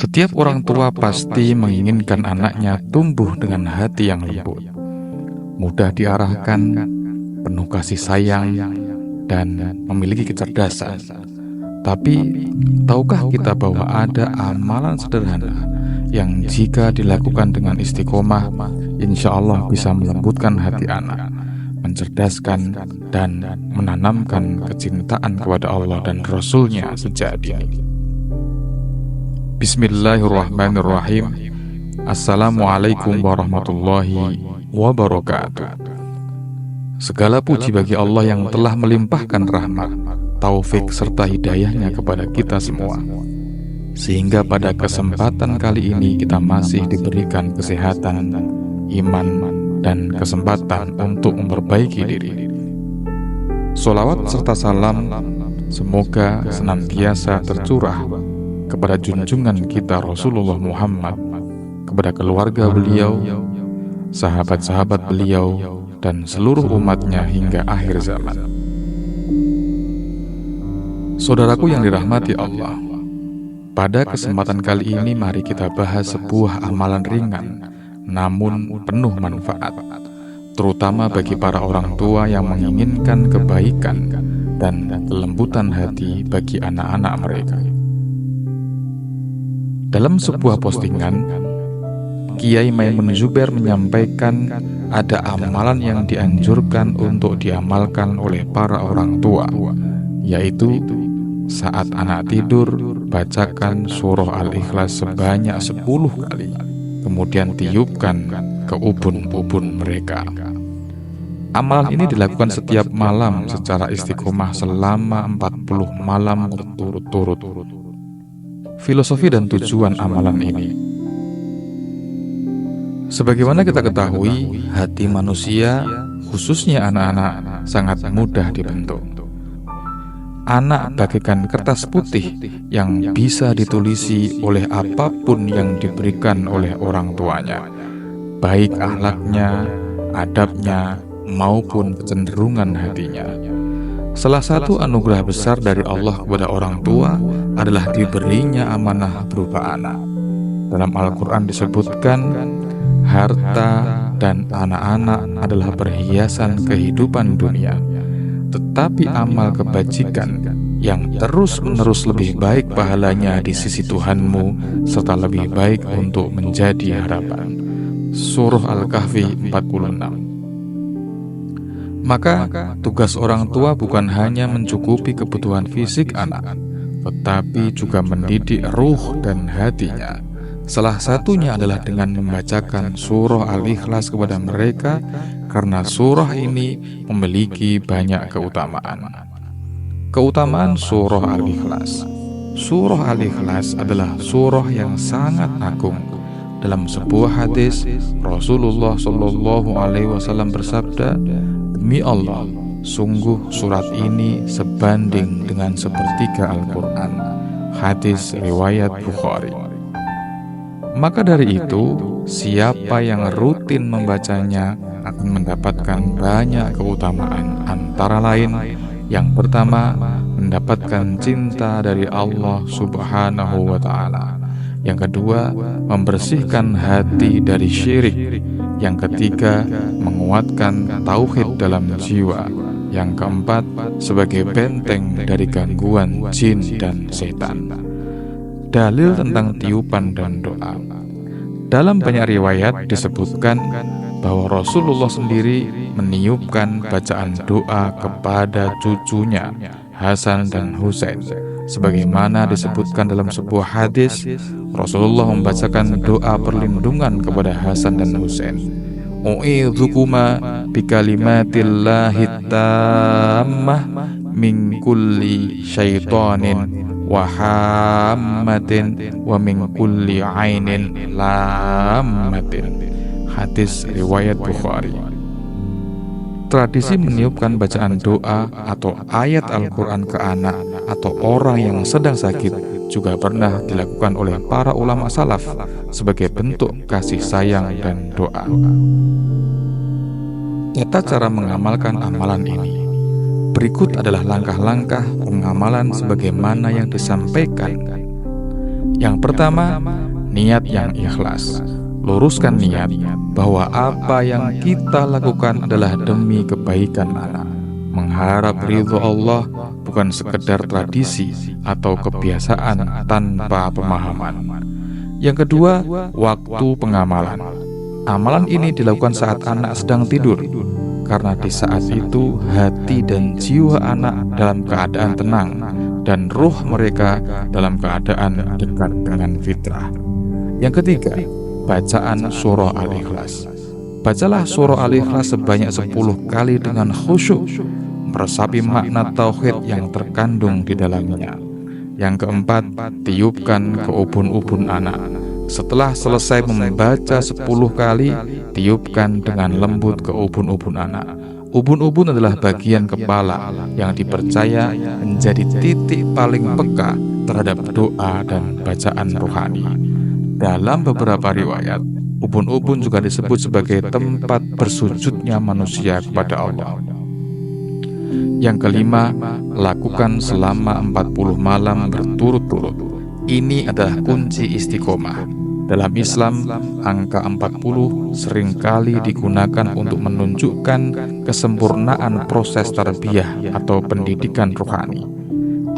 Setiap orang tua pasti menginginkan anaknya tumbuh dengan hati yang lembut, mudah diarahkan, penuh kasih sayang, dan memiliki kecerdasan. Tapi, tahukah kita bahwa ada amalan sederhana yang jika dilakukan dengan istiqomah, insya Allah bisa melembutkan hati anak, mencerdaskan, dan menanamkan kecintaan kepada Allah dan Rasul-Nya sejak dini. Bismillahirrahmanirrahim. Assalamualaikum warahmatullahi wabarakatuh. Segala puji bagi Allah yang telah melimpahkan rahmat, taufik serta hidayahnya kepada kita semua, sehingga pada kesempatan kali ini kita masih diberikan kesehatan, iman, dan kesempatan untuk memperbaiki diri. Sholawat serta salam semoga senantiasa tercurah kepada junjungan kita Rasulullah Muhammad, kepada keluarga beliau, sahabat-sahabat beliau, dan seluruh umatnya hingga akhir zaman. Saudaraku yang dirahmati Allah, pada kesempatan kali ini mari kita bahas sebuah amalan ringan namun penuh manfaat, terutama bagi para orang tua yang menginginkan kebaikan dan kelembutan hati bagi anak-anak mereka. Dalam sebuah postingan, Kiai Maimun Zubair menyampaikan ada amalan yang dianjurkan untuk diamalkan oleh para orang tua, yaitu saat anak tidur, bacakan surah Al-Ikhlas sebanyak 10 kali, kemudian tiupkan ke ubun-ubun mereka. Amalan ini dilakukan setiap malam secara istiqomah selama 40 malam berturut-turut. Filosofi dan tujuan amalan ini, sebagaimana kita ketahui, hati manusia, khususnya anak-anak, sangat mudah dibentuk. Anak bagaikan kertas putih yang bisa ditulisi oleh apapun yang diberikan oleh orang tuanya, baik akhlaknya, adabnya, maupun kecenderungan hatinya. Salah satu anugerah besar dari Allah kepada orang tua adalah diberinya amanah berupa anak. Dalam Al-Quran disebutkan, harta dan anak-anak adalah perhiasan kehidupan dunia, tetapi amal kebajikan yang terus-menerus lebih baik pahalanya di sisi Tuhanmu, serta lebih baik untuk menjadi harapan. Surah Al-Kahfi 46. Maka, tugas orang tua bukan hanya mencukupi kebutuhan fisik anak, tetapi juga mendidik ruh dan hatinya. Salah satunya adalah dengan membacakan surah Al-Ikhlas kepada mereka, karena surah ini memiliki banyak keutamaan. Keutamaan surah Al-Ikhlas. Surah Al-Ikhlas adalah surah yang sangat agung. Dalam sebuah hadis, Rasulullah SAW bersabda, "Demi Allah, sungguh surat ini sebanding dengan sepertiga Al-Quran." Hadis riwayat Bukhari. Maka dari itu, siapa yang rutin membacanya akan mendapatkan banyak keutamaan, antara lain, yang pertama, mendapatkan cinta dari Allah Subhanahu wa Ta'ala. Yang kedua, membersihkan hati dari syirik. Yang ketiga, menguatkan tauhid dalam jiwa. Yang keempat, sebagai benteng dari gangguan jin dan setan. Dalil tentang tiupan dan doa. Dalam banyak riwayat disebutkan bahwa Rasulullah sendiri meniupkan bacaan doa kepada cucunya Hasan dan Husain. Sebagaimana disebutkan dalam sebuah hadis, Rasulullah membacakan doa perlindungan kepada Hasan dan Husain. U'idzukuma bikalimatillahi tammah min kulli syaitanin wa hammatin wa min kulli ainin lammatin. Hadis riwayat Bukhari. Tradisi meniupkan bacaan doa atau ayat Al-Quran ke anak atau orang yang sedang sakit juga pernah dilakukan oleh para ulama salaf sebagai bentuk kasih sayang dan doa. Tata cara mengamalkan amalan ini. Berikut adalah langkah-langkah pengamalan sebagaimana yang disampaikan. Yang pertama, niat yang ikhlas. Luruskan niat bahwa apa yang kita lakukan adalah demi kebaikan anak. Mengharap ridho Allah bukan sekedar tradisi atau kebiasaan tanpa pemahaman. Yang kedua, waktu pengamalan. Amalan ini dilakukan saat anak sedang tidur, karena di saat itu hati dan jiwa anak dalam keadaan tenang dan ruh mereka dalam keadaan dekat dengan fitrah. Yang ketiga, bacaan surah Al-Ikhlas. Bacalah surah Al-Ikhlas sebanyak 10 kali dengan khusyuk, meresapi makna tauhid yang terkandung di dalamnya. Yang keempat, tiupkan ke ubun-ubun anak. Setelah selesai membaca 10 kali, tiupkan dengan lembut ke ubun-ubun anak. Ubun-ubun adalah bagian kepala yang dipercaya menjadi titik paling peka terhadap doa dan bacaan rohani. Dalam beberapa riwayat, ubun-ubun juga disebut sebagai tempat bersujudnya manusia kepada Allah. Yang kelima, lakukan selama 40 malam berturut-turut. Ini adalah kunci istiqomah. Dalam Islam, angka 40 seringkali digunakan untuk menunjukkan kesempurnaan proses tarbiyah atau pendidikan rohani.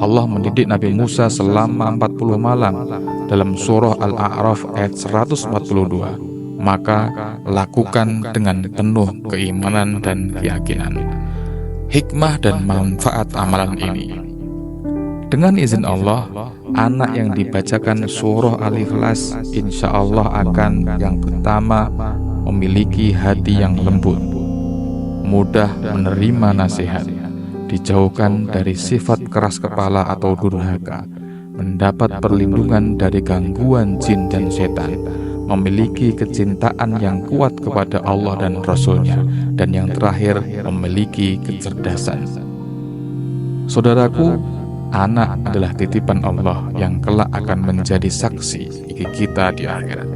Allah mendidik Nabi Musa selama 40 malam dalam surah Al-A'raf ayat 142. Maka lakukan dengan penuh keimanan dan keyakinan. Hikmah dan manfaat amalan ini. Dengan izin Allah, anak yang dibacakan surah Al-Ikhlas insya Allah akan yang pertama memiliki hati yang lembut, mudah menerima nasihat, dijauhkan dari sifat keras kepala atau durhaka, mendapat perlindungan dari gangguan jin dan setan, memiliki kecintaan yang kuat kepada Allah dan Rasul-Nya, dan yang terakhir memiliki kecerdasan. Saudaraku, anak adalah titipan Allah yang kelak akan menjadi saksi bagi kita di akhirat.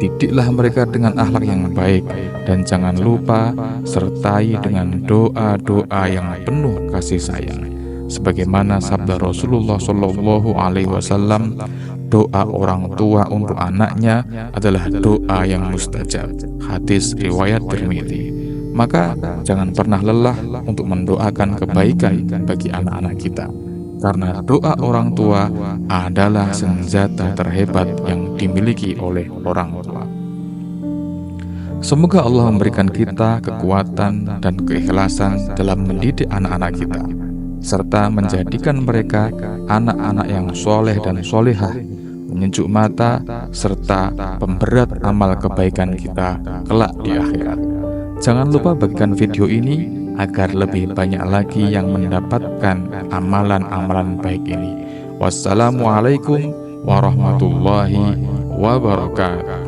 Didiklah mereka dengan akhlak yang baik, dan jangan lupa sertai dengan doa-doa yang penuh kasih sayang. Sebagaimana sabda Rasulullah SAW, doa orang tua untuk anaknya adalah doa yang mustajab. Hadis riwayat Tirmidzi. Maka jangan pernah lelah untuk mendoakan kebaikan bagi anak-anak kita, karena doa orang tua adalah senjata terhebat yang dimiliki oleh orang tua. Semoga Allah memberikan kita kekuatan dan keikhlasan dalam mendidik anak-anak kita, serta menjadikan mereka anak-anak yang soleh dan solehah, menyejuk mata, serta pemberat amal kebaikan kita kelak di akhirat. Jangan lupa bagikan video ini agar lebih banyak lagi yang mendapatkan amalan-amalan baik ini. Wassalamualaikum warahmatullahi wabarakatuh.